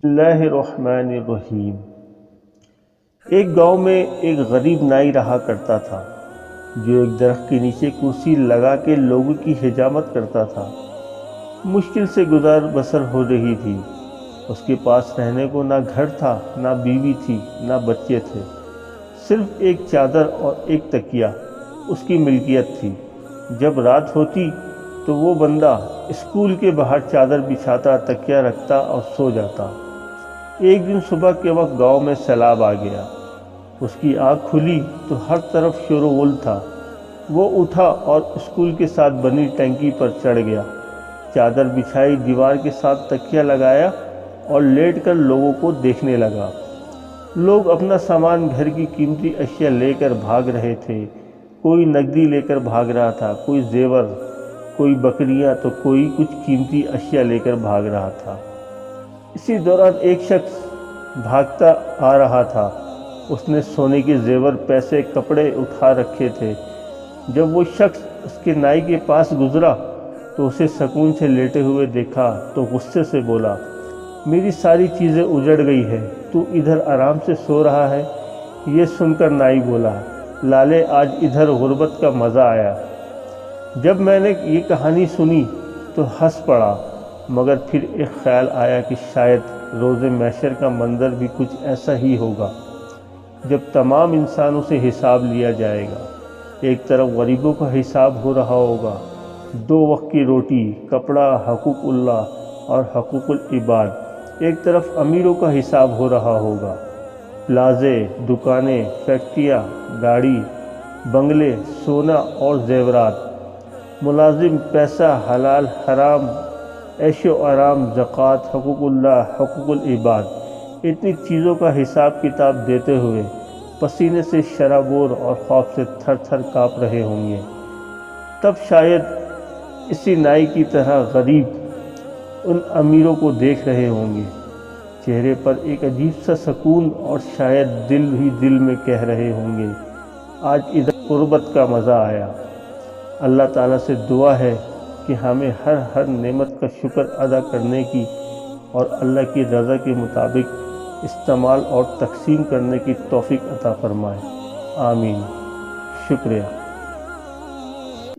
بسم اللہ الرحمن الرحیم۔ ایک گاؤں میں ایک غریب نائی رہا کرتا تھا جو ایک درخت کے نیچے کرسی لگا کے لوگوں کی حجامت کرتا تھا۔ مشکل سے گزار بسر ہو رہی تھی۔ اس کے پاس رہنے کو نہ گھر تھا، نہ بیوی تھی، نہ بچے تھے، صرف ایک چادر اور ایک تکیہ اس کی ملکیت تھی۔ جب رات ہوتی تو وہ بندہ اسکول کے باہر چادر بچھاتا، تکیہ رکھتا اور سو جاتا۔ ایک دن صبح کے وقت گاؤں میں سیلاب آ گیا۔ اس کی آنکھ کھلی تو ہر طرف شور و غل تھا۔ وہ اٹھا اور اسکول کے ساتھ بنی ٹینکی پر چڑھ گیا، چادر بچھائی، دیوار کے ساتھ تکیہ لگایا اور لیٹ کر لوگوں کو دیکھنے لگا۔ لوگ اپنا سامان، گھر کی قیمتی اشیاء لے کر بھاگ رہے تھے۔ کوئی نقدی لے کر بھاگ رہا تھا، کوئی زیور، کوئی بکریاں تو کوئی کچھ قیمتی اشیاء لے کر بھاگ رہا تھا۔ اسی دوران ایک شخص بھاگتا آ رہا تھا۔ اس نے سونے کے زیور، پیسے، کپڑے اٹھا رکھے تھے۔ جب وہ شخص اس کے نائی کے پاس گزرا تو اسے سکون سے لیٹے ہوئے دیکھا تو غصے سے بولا، میری ساری چیزیں اجڑ گئی ہے، تو ادھر آرام سے سو رہا ہے۔ یہ سن کر نائی بولا، لالے آج ادھر غربت کا مزہ آیا۔ جب میں نے یہ کہانی سنی تو ہنس پڑا، مگر پھر ایک خیال آیا کہ شاید روز محشر کا منظر بھی کچھ ایسا ہی ہوگا، جب تمام انسانوں سے حساب لیا جائے گا۔ ایک طرف غریبوں کا حساب ہو رہا ہوگا، 2 وقت کی روٹی، کپڑا، حقوق اللہ اور حقوق العباد۔ ایک طرف امیروں کا حساب ہو رہا ہوگا، پلازے، دکانیں، فیکٹریاں، گاڑی، بنگلے، سونا اور زیورات، ملازم، پیسہ، حلال، حرام، عیش و آرام، زکوٰۃ، حقوق اللہ، حقوق العباد۔ اتنی چیزوں کا حساب کتاب دیتے ہوئے پسینے سے شرابور اور خوف سے تھر تھر کانپ رہے ہوں گے، تب شاید اسی نائی کی طرح غریب ان امیروں کو دیکھ رہے ہوں گے، چہرے پر ایک عجیب سا سکون، اور شاید دل ہی دل میں کہہ رہے ہوں گے، آج ادھر غربت کا مزہ آیا۔ اللہ تعالیٰ سے دعا ہے کہ ہمیں ہر نعمت کا شکر ادا کرنے کی اور اللہ کی رضا کے مطابق استعمال اور تقسیم کرنے کی توفیق عطا فرمائے۔ آمین۔ شکریہ۔